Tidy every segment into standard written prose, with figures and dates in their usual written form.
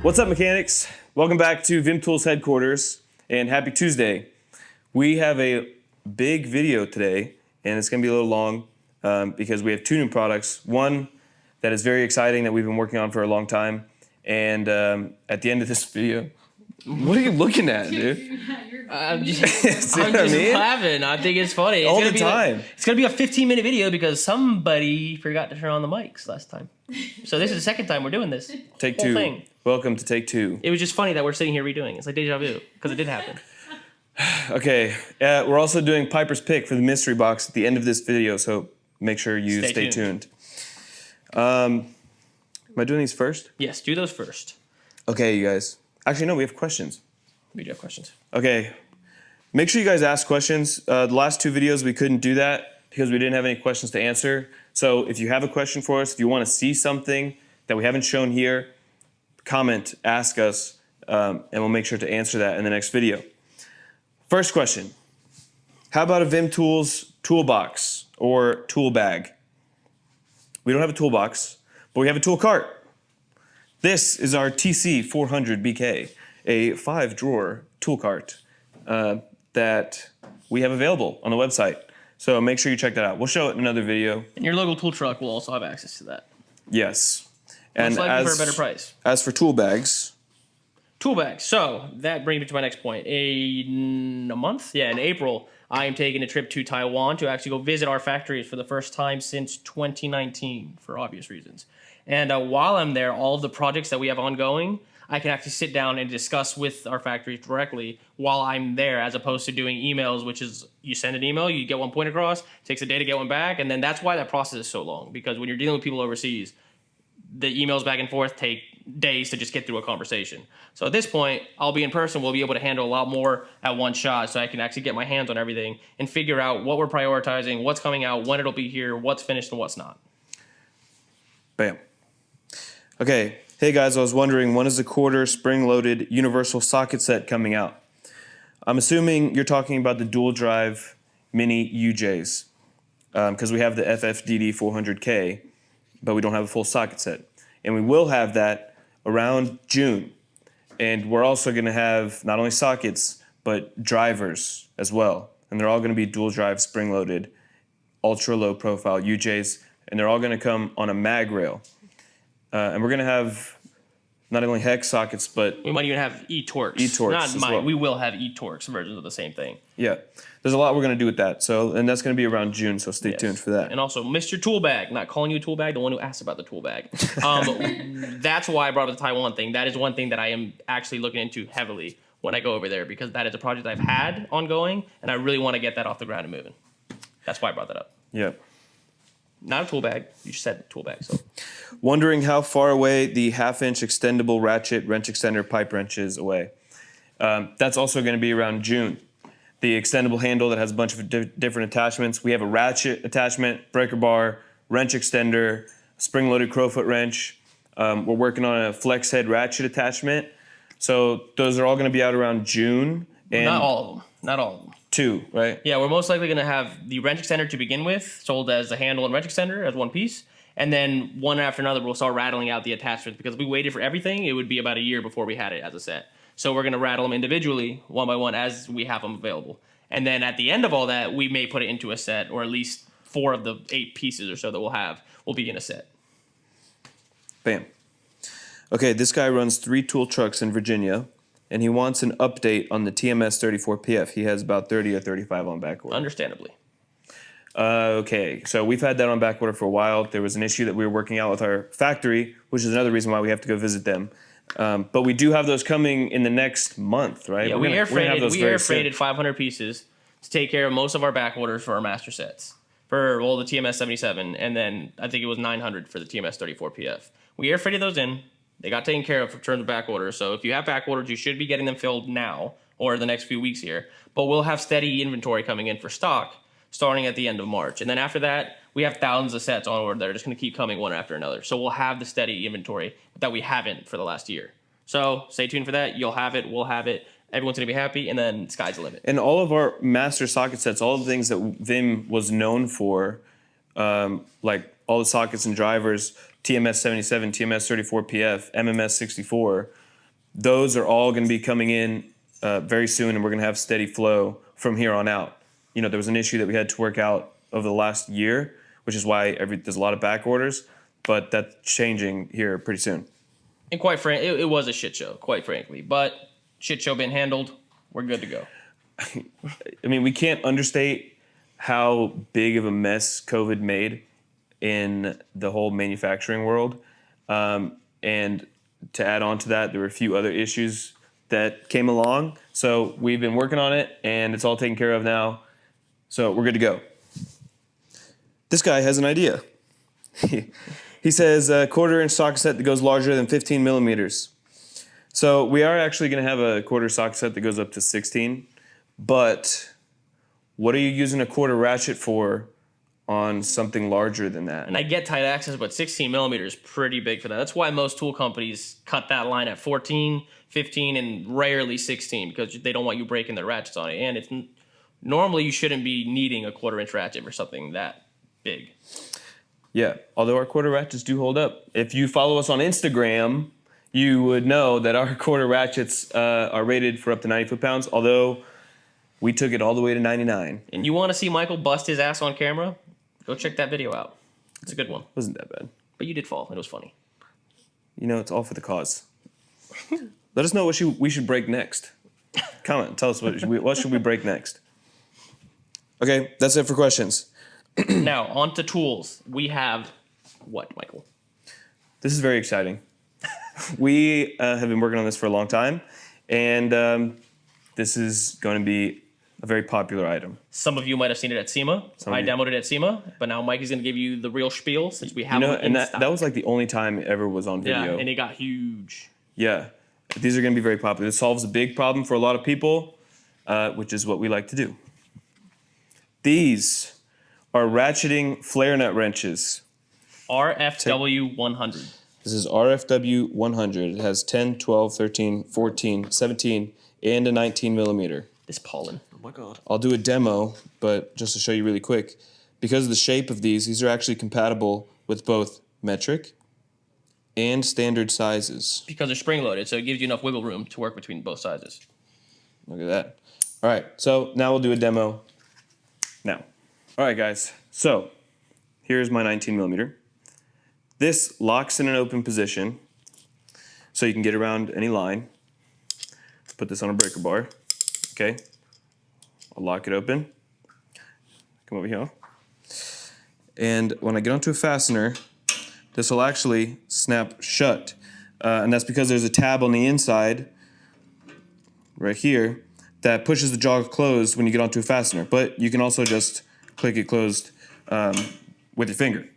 What's up, mechanics? Welcome back to Vim Tools headquarters, and happy Tuesday. We have a big video today, and it's going to be a little long because we have two new products. One that is very exciting that we've been working on for a long time, and at the end of this video, what are you looking at, dude? I'm just laughing. I think it's funny. All the time. It's going to be a 15-minute video because somebody forgot to turn on the mics last time. So this is the second time we're doing this. Take two. Thing. Welcome to take two. It was just funny that we're sitting here redoing it. It's like deja vu because it did happen. Okay. We're also doing Piper's Pick for the mystery box at the end of this video, so make sure you stay tuned. Am I doing these first? Yes, do those first. Okay, you guys. Actually, no, we have questions. We do have questions. Okay. Make sure you guys ask questions. The last two videos, we couldn't do that because we didn't have any questions to answer. So if you have a question for us, if you want to see something that we haven't shown here, comment, ask us, and we'll make sure to answer that in the next video. First question. How about a Vim Tools toolbox or tool bag? We don't have a toolbox, but we have a tool cart. This is our TC400BK, a 5-drawer tool cart that we have available on the website. So make sure you check that out. We'll show it in another video. And your local tool truck will also have access to that. Yes. And for a better price. As for tool bags. Tool bags. So that brings me to my next point. In a month? Yeah, in April, I am taking a trip to Taiwan to actually go visit our factories for the first time since 2019 for obvious reasons. And while I'm there, all of the projects that we have ongoing, I can actually sit down and discuss with our factories directly while I'm there, as opposed to doing emails, which is you send an email, you get one point across, it takes a day to get one back, and then that's why that process is so long. Because when you're dealing with people overseas, the emails back and forth take days to just get through a conversation. So at this point, I'll be in person. We'll be able to handle a lot more at one shot, so I can actually get my hands on everything and figure out what we're prioritizing, what's coming out, when it'll be here, what's finished and what's not. Bam. Okay. Hey guys, I was wondering, when is the quarter spring-loaded universal socket set coming out? I'm assuming you're talking about the dual drive mini UJs, because we have the FFDD 400K, but we don't have a full socket set. And we will have that around June. And we're also going to have not only sockets, but drivers as well. And they're all going to be dual drive spring-loaded, ultra-low profile UJs, and they're all going to come on a mag rail. And we're going to have not only hex sockets, but we might even have eTorx. eTorx as well. We will have eTorx versions of the same thing. Yeah. There's a lot we're going to do with that. So, and that's going to be around June, so stay tuned for that. And also, Mr. Tool Bag, not calling you a tool bag, the one who asked about the tool bag. That's why I brought up the Taiwan thing. That is one thing that I am actually looking into heavily when I go over there, because that is a project I've had ongoing, and I really want to get that off the ground and moving. That's why I brought that up. Yeah. Not a tool bag. You just said tool bag. So, wondering how far away the 1/2-inch extendable ratchet wrench extender pipe wrench is away. That's also going to be around June. The extendable handle that has a bunch of different attachments. We have a ratchet attachment, breaker bar, wrench extender, spring-loaded crowfoot wrench. We're working on a flex head ratchet attachment. So those are all going to be out around June. And not all of them. Not all of them. 2, right? Yeah, we're most likely going to have the wrench extender to begin with, sold as a handle and wrench extender as one piece. And then one after another, we'll start rattling out the attachments, because if we waited for everything, it would be about a year before we had it as a set. So we're going to rattle them individually, one by one, as we have them available. And then at the end of all that, we may put it into a set, or at least 4 of the 8 pieces or so that we'll have will be in a set. Bam. Okay, this guy runs 3 tool trucks in Virginia, and he wants an update on the TMS 34PF. He has about 30 or 35 on back order. Understandably. Okay, so we've had that on back order for a while. There was an issue that we were working out with our factory, which is another reason why we have to go visit them. But we do have those coming in the next month, right? Yeah, we air freighted 500 pieces to take care of most of our back orders for our master sets. For the TMS 77, and then I think it was 900 for the TMS 34PF. We air freighted those in. They got taken care of in terms of back orders. So if you have back orders, you should be getting them filled now or the next few weeks here. But we'll have steady inventory coming in for stock starting at the end of March. And then after that, we have thousands of sets on order that are just going to keep coming one after another. So we'll have the steady inventory that we haven't for the last year. So stay tuned for that. You'll have it. We'll have it. Everyone's going to be happy, and then sky's the limit. And all of our master socket sets, all the things that Vim was known for, like all the sockets and drivers, TMS 77, TMS 34PF, MMS 64, those are all going to be coming in very soon, and we're going to have steady flow from here on out. There was an issue that we had to work out over the last year, which is why there's a lot of back orders, but that's changing here pretty soon. And quite frankly, it was a shit show, quite frankly. But shit show been handled. We're good to go. I mean, we can't understate how big of a mess COVID made in the whole manufacturing world. And to add on to that, there were a few other issues that came along. So we've been working on it, and it's all taken care of now. So we're good to go. This guy has an idea. He says a 1/4-inch socket set that goes larger than 15 millimeters. So we are actually going to have a 1/4 socket set that goes up to 16. But what are you using a 1/4 ratchet for on something larger than that? And I get tight axis, but 16 millimeters is pretty big for that. That's why most tool companies cut that line at 14, 15, and rarely 16 because they don't want you breaking the ratchets on it. And it's normally you shouldn't be needing a 1/4-inch ratchet for something that big. Yeah, although our 1/4 ratchets do hold up. If you follow us on Instagram, you would know that our 1/4 ratchets are rated for up to 90 foot-pounds, although we took it all the way to 99. And you want to see Michael bust his ass on camera? Go check that video out. It's a good one. Wasn't that bad. But you did fall. It was funny. It's all for the cause. Let us know what we should break next. Comment. Tell us what should we break next. Okay, that's it for questions. Now, on to tools. We have what, Michael? This is very exciting. We have been working on this for a long time, and this is going to be a very popular item. Some of you might have seen it at SEMA. I demoed it at SEMA, but now Mike is going to give you the real spiel since we have it in stock. That was like the only time it ever was on video. Yeah, and it got huge. Yeah, these are going to be very popular. This solves a big problem for a lot of people, which is what we like to do. These are ratcheting flare nut wrenches. RFW 100. This is RFW 100. It has 10, 12, 13, 14, 17, and a 19 millimeter. This pollen. Oh my God. I'll do a demo, but just to show you really quick, because of the shape of these are actually compatible with both metric and standard sizes. Because they're spring loaded, so it gives you enough wiggle room to work between both sizes. Look at that. All right, so now we'll do a demo now. All right, guys, so here's my 19 millimeter. This locks in an open position, so you can get around any line. Put this on a breaker bar, okay? I'll lock it open. Come over here. And when I get onto a fastener, this will actually snap shut. And that's because there's a tab on the inside, right here, that pushes the jaw closed when you get onto a fastener. But you can also just click it closed with your finger.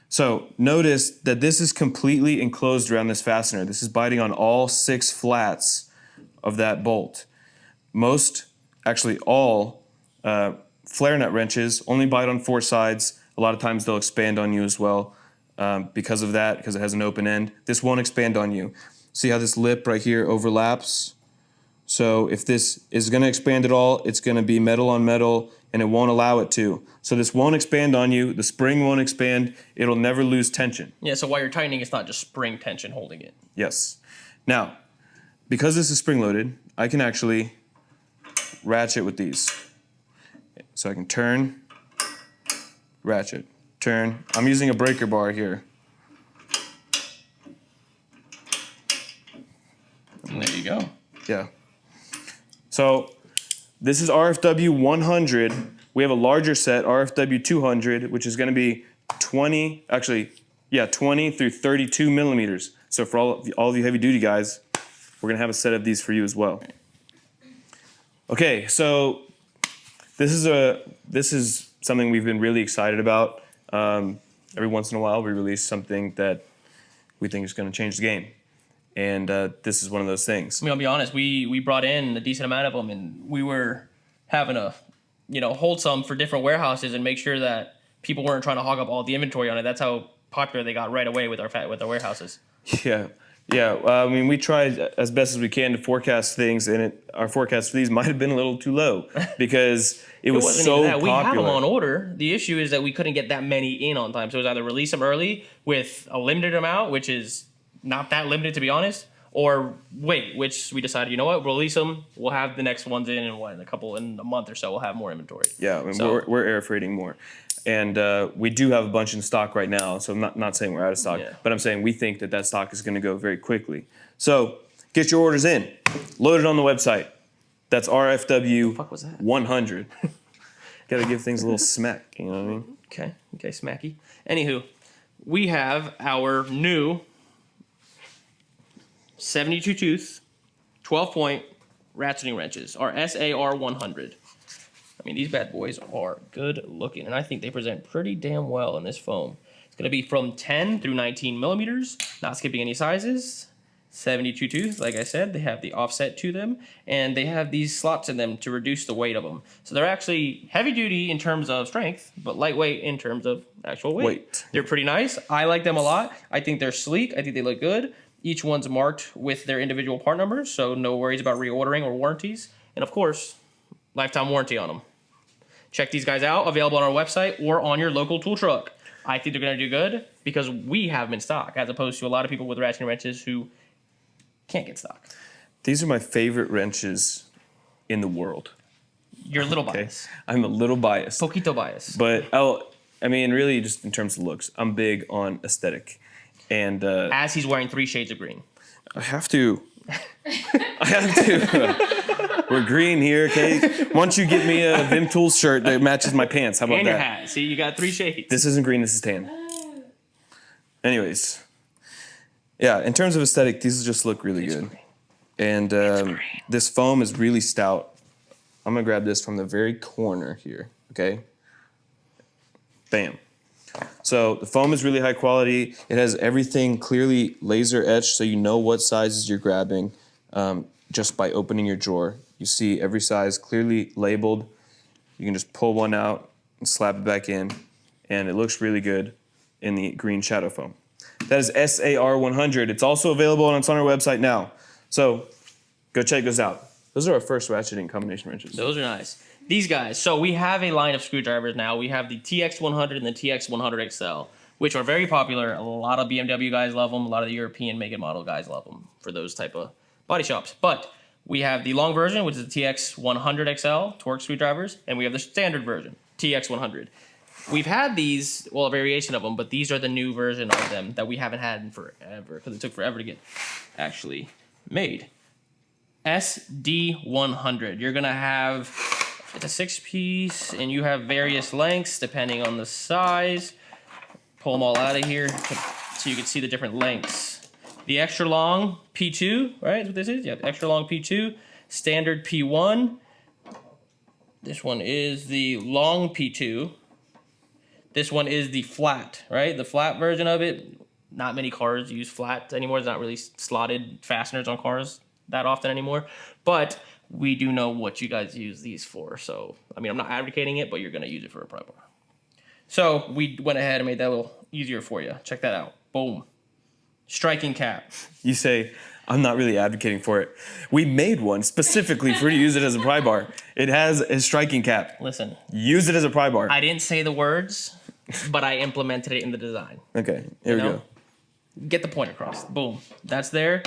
So notice that this is completely enclosed around this fastener. This is biting on all 6 flats of that bolt. Most, actually all, flare nut wrenches only bite on 4 sides. A lot of times they'll expand on you as well because of that, because it has an open end. This won't expand on you. See how this lip right here overlaps? So if this is going to expand at all, it's going to be metal on metal, and it won't allow it to. So this won't expand on you. The spring won't expand. It'll never lose tension. Yeah, so while you're tightening, it's not just spring tension holding it. Yes. Now, because this is spring-loaded, I can actually ratchet with these. So I can turn, ratchet, turn. I'm using a breaker bar here. And there you go. Yeah. So this is RFW 100. We have a larger set, RFW 200, which is going to be 20 through 32 millimeters. So for all of you heavy-duty guys, we're going to have a set of these for you as well. Okay, so this is something we've been really excited about. Every once in a while, we release something that we think is going to change the game. And this is one of those things. I mean, I'll be honest, we brought in a decent amount of them, and we were having to, hold some for different warehouses and make sure that people weren't trying to hog up all the inventory on it. That's how popular they got right away with our warehouses. Yeah. I mean, we tried as best as we can to forecast things, and our forecast for these might have been a little too low because it was so popular. We have them on order. The issue is that we couldn't get that many in on time. So it was either release them early with a limited amount, which is not that limited to be honest, or wait, which we decided, you know what, we'll release them. We'll have the next ones in in a month or so. We'll have more inventory. Yeah, I mean, So- we're air freighting more. And we do have a bunch in stock right now, so I'm not saying we're out of stock, Yeah. but I'm saying we think that stock is going to go very quickly. So get your orders in, load it on the website. That's RFW fuck was that? 100. Got to give things a little smack, you know what I mean? Okay, smacky. Anywho, we have our new 72 tooth, 12-point ratcheting wrenches, our SAR 100. I mean, these bad boys are good looking, and I think they present pretty damn well in this foam. It's going to be from 10 through 19 millimeters, not skipping any sizes. 72 tooth, like I said, they have the offset to them, and they have these slots in them to reduce the weight of them. So they're actually heavy duty in terms of strength, but lightweight in terms of actual weight. They're pretty nice. I like them a lot. I think they're sleek. I think they look good. Each one's marked with their individual part numbers, so no worries about reordering or warranties. And of course, lifetime warranty on them. Check these guys out, available on our website or on your local tool truck. I think they're going to do good because we have them in stock, as opposed to a lot of people with ratcheting wrenches who can't get stock. These are my favorite wrenches in the world. You're a little Okay, biased. I'm a little biased. Poquito biased. But I mean, really, just in terms of looks, I'm big on aesthetic. And As he's wearing 3 shades of green. I have to. We're green here, okay? Why don't you get me a Vim Tools shirt that matches my pants? How about And that? your hat. See, you got 3 shades. This isn't green, this is tan. Anyways. Yeah, in terms of aesthetic, these just look really good. And this foam is really stout. I'm gonna grab this from the very corner here, okay? Bam. So the foam is really high quality. It has everything clearly laser etched, so you know what sizes you're grabbing just by opening your drawer. You see every size clearly labeled. You can just pull one out and slap it back in, and it looks really good in the green shadow foam. That is SAR 100. It's also available and it's on our website now. So go check those out. Those are our first ratcheting combination wrenches. Those are nice. These guys, so we have a line of screwdrivers now. We have the TX100 and the TX100 XL, which are very popular. A lot of BMW guys love them. A lot of the European make and model guys love them for those type of body shops. But we have the long version, which is the TX100 XL torque screwdrivers, and we have the standard version, TX100. We've had these, well, a variation of them, but these are the new version of them that we haven't had in forever because it took forever to get actually made. SD100. You're going to have, it's a 6-piece, and you have various lengths depending on the size. Pull them all out of here so you can see the different lengths. The extra long P2, right, is what this is? Yeah, extra long P2. Standard P1. This one is the long P2. This one is the flat, right? The flat version of it. Not many cars use flat anymore. There's not really slotted fasteners on cars that often anymore. But we do know what you guys use these for. So, I mean, I'm not advocating it, but you're going to use it for a pry bar. So we went ahead and made that a little easier for you. Check that out. Boom. Striking cap. You say, I'm not really advocating for it. We made one specifically for you to use it as a pry bar. It has a striking cap. Listen. Use it as a pry bar. I didn't say the words, but I implemented it in the design. Okay, here we go. Get the point across. Boom. That's there.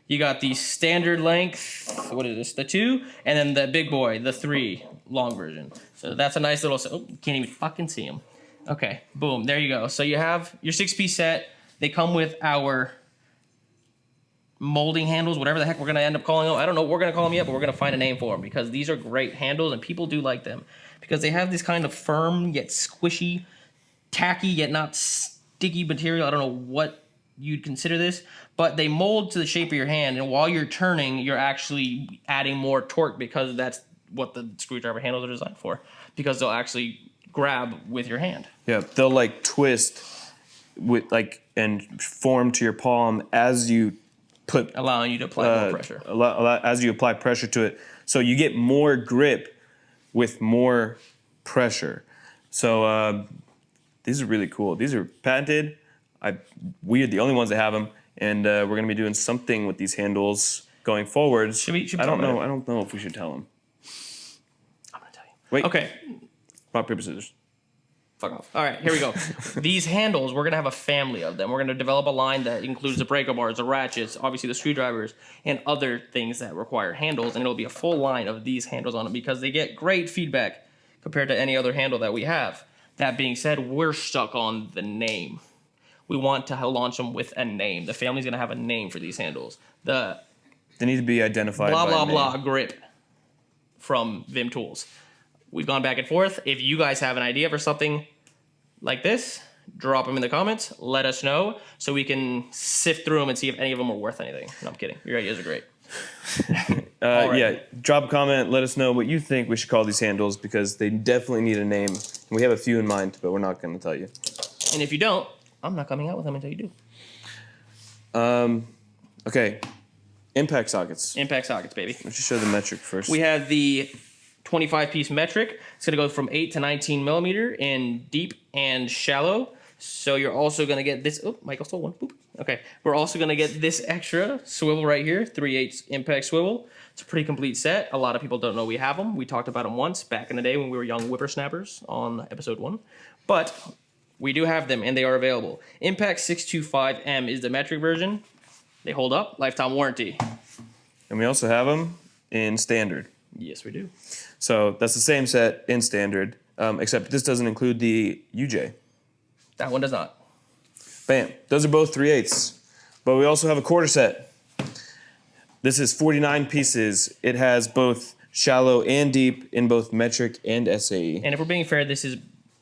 You got the standard length, what is this, the 2, and then the big boy, the 3, long version. So that's a nice little, oh, can't even fucking see them. Okay, boom, there you go. So you have your 6-piece set. They come with our molding handles, whatever the heck we're gonna end up calling them. I don't know what we're gonna call them yet, but we're gonna find a name for them because these are great handles and people do like them because they have this kind of firm yet squishy, tacky yet not sticky material. I don't know what you'd consider this, but they mold to the shape of your hand, and while you're turning, you're actually adding more torque because that's what the screwdriver handles are designed for, because they'll actually grab with your hand. Yeah, they'll like twist with like and form to your palm as you put allowing you to apply more pressure. As you apply pressure to it, so you get more grip with more pressure. So these are really cool. These are patented. We are the only ones that have them, and we're gonna be doing something with these handles going forward. I don't know if we should tell them. I'm gonna tell you. Wait. Okay. Rock, paper, scissors. Fuck off. All right, here we go. These handles, we're going to have a family of them. We're going to develop a line that includes the breaker bars, the ratchets, obviously the screwdrivers, and other things that require handles. And it'll be a full line of these handles on them because they get great feedback compared to any other handle that we have. That being said, we're stuck on the name. We want to launch them with a name. The family's going to have a name for these handles. They need to be identified blah, by blah, name. blah grip from Vim Tools. We've gone back and forth. If you guys have an idea for something like this, drop them in the comments. Let us know so we can sift through them and see if any of them are worth anything. No, I'm kidding. Your ideas are great. Yeah, drop a comment. Let us know what you think we should call these handles because they definitely need a name. We have a few in mind, but we're not going to tell you. And if you don't, I'm not coming out with them until you do. Okay. Impact sockets. Impact sockets, baby. Let's just show the metric first. We have the 25-piece metric. It's going to go from 8 to 19 millimeter in deep and shallow. So you're also going to get this. Oh, Michael stole one. Boop. Okay. We're also going to get this extra swivel right here, 3/8 impact swivel. It's a pretty complete set. A lot of people don't know we have them. We talked about them once back in the day when we were young whippersnappers on episode 1. But we do have them, and they are available. Impact 625M is the metric version. They hold up. Lifetime warranty. And we also have them in standard. Yes, we do. So that's the same set in standard, except this doesn't include the UJ. That one does not. Bam. Those are both 3/8. But we also have a quarter set. This is 49 pieces. It has both shallow and deep in both metric and SAE. And if we're being fair, this is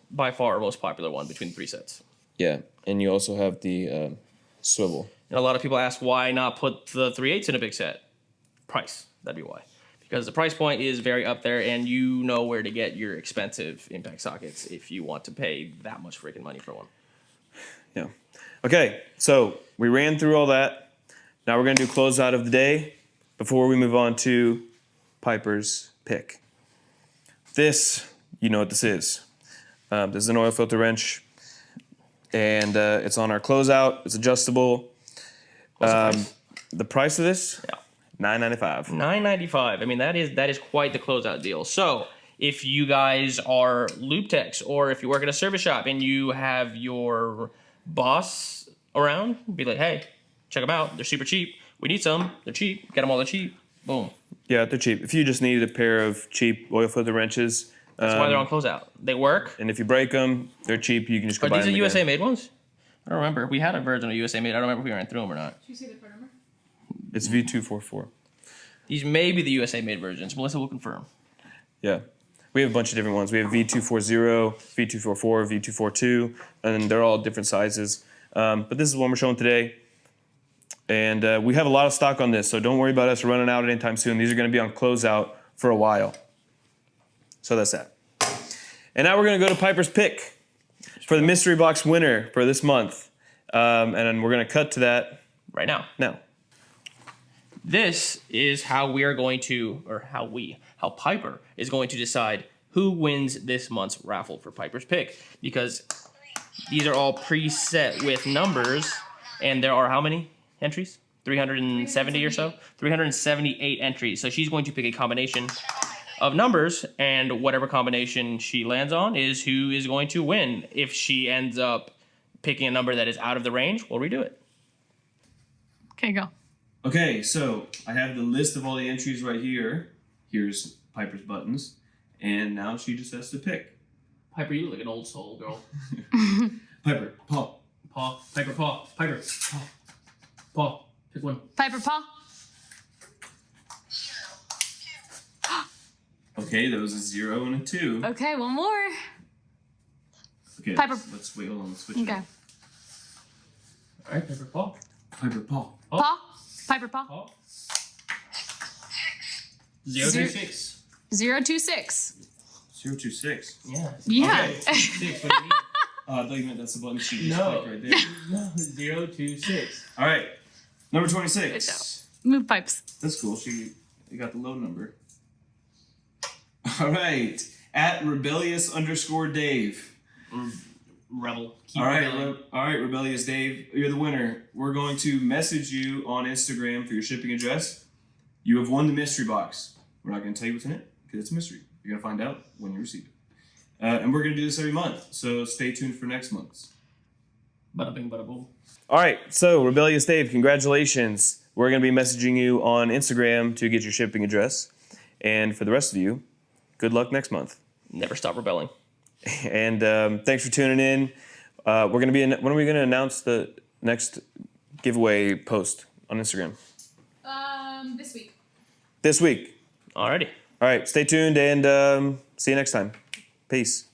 by far our most popular one between the 3 sets. Yeah, and you also have the swivel. And a lot of people ask why not put the 3/8 in a big set? Price. That'd be why. Because the price point is very up there, and you know where to get your expensive impact sockets if you want to pay that much freaking money for one. Yeah. Okay, so we ran through all that. Now we're going to do closeout of the day before we move on to Piper's pick. This, you know what this is. This is an oil filter wrench, and it's on our closeout. It's adjustable. The price of this? Yeah. $9.95. $9.95. I mean, that is quite the closeout deal. So if you guys are loop techs or if you work at a service shop and you have your boss around, be like, hey, check them out. They're super cheap. We need some. They're cheap. Get them all. They're cheap. Boom. Yeah, they're cheap. If you just needed a pair of cheap oil filter wrenches. That's why they're on closeout. They work. And if you break them, they're cheap. You can just go buy them. Are these the again. USA made ones? I don't remember. We had a version of USA made. I don't remember if we ran through them or not. Did you say the part number? It's V244. These may be the USA made versions. Melissa will confirm. Yeah. We have a bunch of different ones. We have V240, V244, V242, and they're all different sizes. But this is the one we're showing today. And we have a lot of stock on this, so don't worry about us running out anytime soon. These are going to be on closeout for a while. So that's that. And now we're going to go to Piper's pick for the mystery box winner for this month. And then we're going to cut to that Right now. now. This is how we are going to, or how Piper is going to decide who wins this month's raffle for Piper's pick. Because these are all preset with numbers, and there are how many entries? 370 or so? 378 entries. So she's going to pick a combination of numbers, and whatever combination she lands on is who is going to win. If she ends up picking a number that is out of the range, we'll redo it. Okay, go. Okay, so I have the list of all the entries right here. Here's Piper's buttons. And now she just has to pick. Piper, you look like an old soul girl. Piper, paw. Paw. Piper, paw. Piper, paw. Paw. Pick one. Piper paw. Okay, that was a 0 and a 2. Okay, one more. Okay, Piper. let's wait, hold on, let's switch Okay. it. All right, Piper, paw. Piper, paw. Oh. Paw. Piper paw. Paw. 026. 026. 026. Yeah. Yeah. Okay. 6, what do you mean? I thought you meant that's the button she No. right there. No, 026. All right, number Good 26. Move pipes. That's cool. She got the low number. All right, at rebellious_Dave. Rebel. All right, Rebellious Dave, you're the winner. We're going to message you on Instagram for your shipping address. You have won the mystery box. We're not going to tell you what's in it because it's a mystery. You're going to find out when you receive it. And we're going to do this every month, so stay tuned for next month's. Bada bing, bada boom. All right, so Rebellious Dave, congratulations. We're going to be messaging you on Instagram to get your shipping address. And for the rest of you, good luck next month. Never stop rebelling. And thanks for tuning in. We're going to be when are we going to announce the next giveaway post on Instagram? This week. This week. Alrighty. All right, stay tuned and see you next time. Peace.